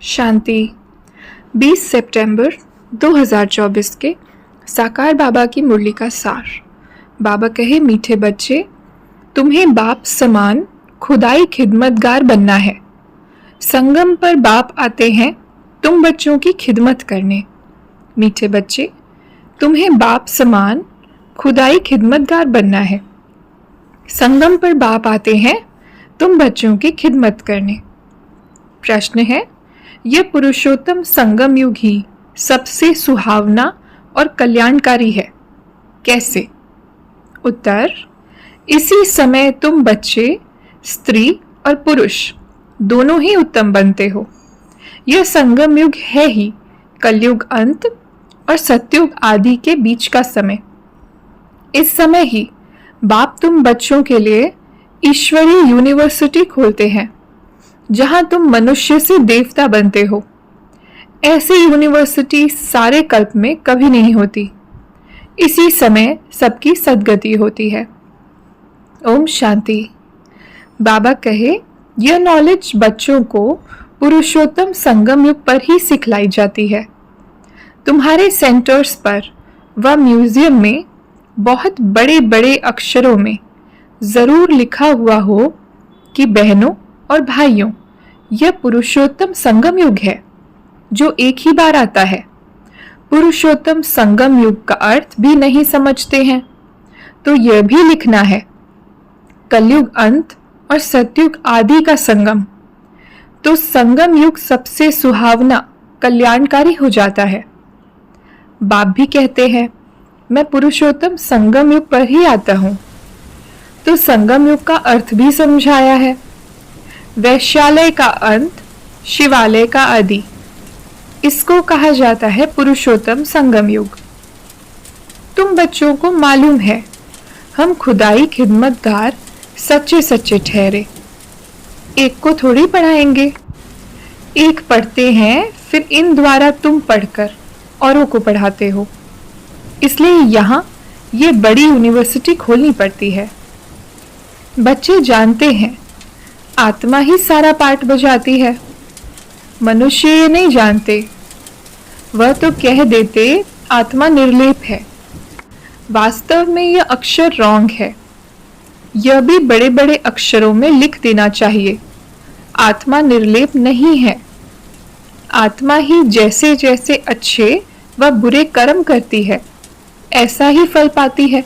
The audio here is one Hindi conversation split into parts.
शांति 20 सितंबर 2024 के साकार बाबा की मुरली का सार। बाबा कहे, मीठे बच्चे, तुम्हें बाप समान खुदाई खिदमतगार बनना है। संगम पर बाप आते हैं तुम बच्चों की खिदमत करने। मीठे बच्चे, तुम्हें बाप समान खुदाई खिदमतगार बनना है। संगम पर बाप आते हैं तुम बच्चों की खिदमत करने। प्रश्न है, यह पुरुषोत्तम संगम युग ही सबसे सुहावना और कल्याणकारी है, कैसे? उत्तर, इसी समय तुम बच्चे, स्त्री और पुरुष दोनों ही उत्तम बनते हो। यह संगम युग है ही कलयुग अंत और सतयुग आदि के बीच का समय। इस समय ही बाप तुम बच्चों के लिए ईश्वरीय यूनिवर्सिटी खोलते हैं, जहां तुम मनुष्य से देवता बनते हो। ऐसी यूनिवर्सिटी सारे कल्प में कभी नहीं होती। इसी समय सबकी सद्गति होती है। ओम शांति। बाबा कहे, यह नॉलेज बच्चों को पुरुषोत्तम संगम युग पर ही सिखलाई जाती है। तुम्हारे सेंटर्स पर व म्यूजियम में बहुत बड़े बड़े अक्षरों में जरूर लिखा हुआ हो कि बहनों और भाइयों, यह पुरुषोत्तम संगम युग है जो एक ही बार आता है। पुरुषोत्तम संगम युग का अर्थ भी नहीं समझते हैं तो यह भी लिखना है, कलयुग अंत और सतयुग आदि का संगम। तो संगम युग सबसे सुहावना कल्याणकारी हो जाता है। बाप भी कहते हैं, मैं पुरुषोत्तम संगम युग पर ही आता हूं। तो संगम युग का अर्थ भी समझाया है। वैश्यालय का अंत, शिवालय का आदि, इसको कहा जाता है पुरुषोत्तम संगम युग। तुम बच्चों को मालूम है, हम खुदाई खिदमतगार सच्चे सच्चे ठहरे। एक को थोड़ी पढ़ाएंगे, एक पढ़ते हैं, फिर इन द्वारा तुम पढ़कर औरों को पढ़ाते हो। इसलिए यहाँ ये बड़ी यूनिवर्सिटी खोलनी पड़ती है। बच्चे जानते हैं आत्मा ही सारा पाठ बजाती है। मनुष्य ये नहीं जानते। वह तो कह देते आत्मा निर्लेप है। वास्तव में यह अक्षर रॉन्ग है। यह भी बड़े बड़े अक्षरों में लिख देना चाहिए, आत्मा निर्लेप नहीं है। आत्मा ही जैसे जैसे अच्छे व बुरे कर्म करती है, ऐसा ही फल पाती है।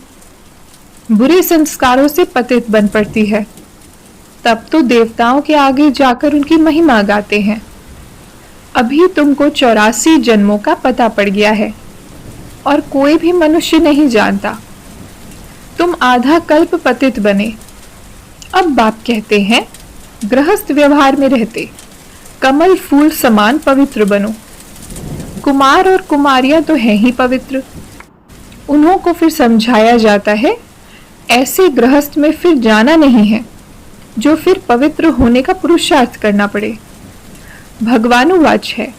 बुरे संस्कारों से पतित बन पड़ती है, तब तो देवताओं के आगे जाकर उनकी महिमा गाते हैं। अभी तुमको 84 जन्मों का पता पड़ गया है और कोई भी मनुष्य नहीं जानता। तुम आधा कल्प पतित बने। अब बाप कहते हैं, गृहस्थ व्यवहार में रहते कमल फूल समान पवित्र बनो। कुमार और कुमारियां तो हैं ही पवित्र। उन्हों को फिर समझाया जाता है, ऐसे गृहस्थ में फिर जाना नहीं है जो फिर पवित्र होने का पुरुषार्थ करना पड़े। भगवानुवाच है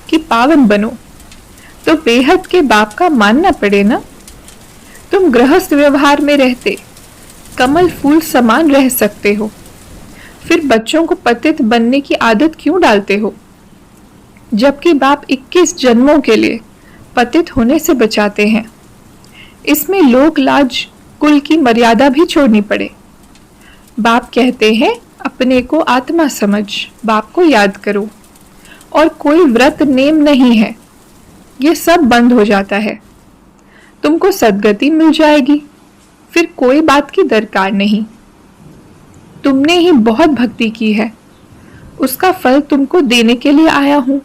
कि पावन बनो, तो बेहद के बाप का मानना पड़े ना। तुम गृहस्थ व्यवहार में रहते कमल फूल समान रह सकते हो, फिर बच्चों को पतित बनने की आदत क्यों डालते हो, जबकि बाप 21 जन्मों के लिए पतित होने से बचाते हैं। इसमें लोक लाज कुल की मर्यादा भी छोड़नी पड़े। बाप कहते हैं, अपने को आत्मा समझ बाप को याद करो, और कोई व्रत नेम नहीं है। ये सब बंद हो जाता है, तुमको सद्गति मिल जाएगी, फिर कोई बात की दरकार नहीं। तुमने ही बहुत भक्ति की है, उसका फल तुमको देने के लिए आया हूं।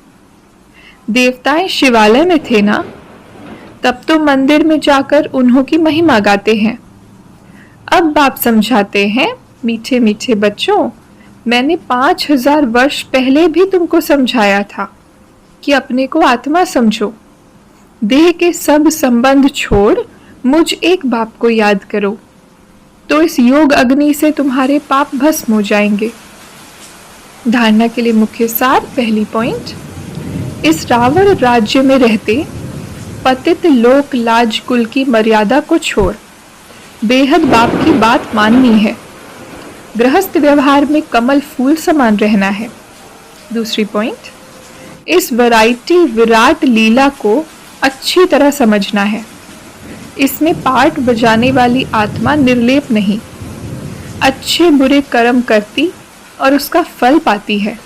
देवताएं शिवालय में थे ना, तब तो मंदिर में जाकर उन्हों की महिमा गाते हैं। अब बाप समझाते हैं, मीठे मीठे बच्चों, मैंने 5000 वर्ष पहले भी तुमको समझाया था कि अपने को आत्मा समझो। देह के सब संबंध छोड़ मुझ एक बाप को याद करो, तो इस योग अग्नि से तुम्हारे पाप भस्म हो जाएंगे। धारणा के लिए मुख्य सार। पहली पॉइंट, इस रावण राज्य में रहते पतित लोक लाज कुल की मर्यादा को छोड़ बेहद बाप की बात माननी है। गृहस्थ व्यवहार में कमल फूल समान रहना है। दूसरी पॉइंट, इस वैरायटी विराट लीला को अच्छी तरह समझना है। इसमें पार्ट बजाने वाली आत्मा निर्लेप नहीं, अच्छे बुरे कर्म करती और उसका फल पाती है।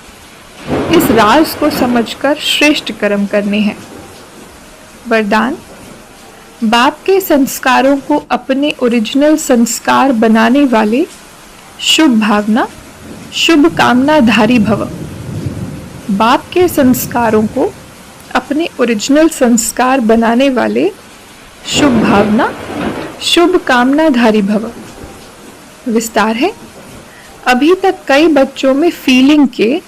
इस राज को समझकर श्रेष्ठ कर्म करने हैं। वरदान: बाप के संस्कारों को अपने ओरिजिनल संस्कार बनाने वाले शुभ भावना, शुभ कामनाधारी भव। बाप के संस्कारों को अपने ओरिजिनल संस्कार बनाने वाले शुभ भावना, शुभ कामनाधारी भव। विस्तार है। अभी तक कई बच्चों में फीलिंग के,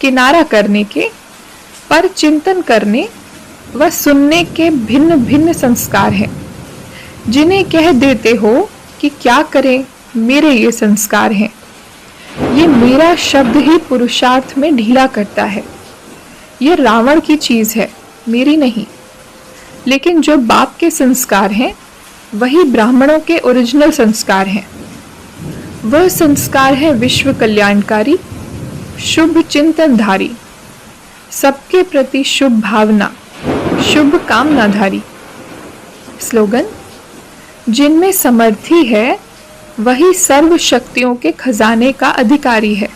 किनारा करने के, पर चिंतन करने व सुनने के भिन्न भिन्न संस्कार हैं, जिन्हें कह देते हो कि क्या करें, मेरे ये संस्कार हैं। ये मेरा शब्द ही पुरुषार्थ में ढीला करता है। ये रावण की चीज है, मेरी नहीं। लेकिन जो बाप के संस्कार हैं वही ब्राह्मणों के ओरिजिनल संस्कार हैं। वह संस्कार है विश्व कल्याणकारी, शुभ चिंतनधारी, सबके प्रति शुभ भावना, शुभ कामनाधारी। स्लोगन: जिनमें समर्थी है वही सर्व शक्तियों के खजाने का अधिकारी है।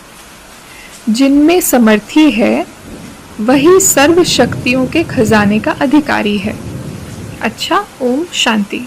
जिनमें समर्थी है वही सर्व शक्तियों के खजाने का अधिकारी है। अच्छा, ओम शांति।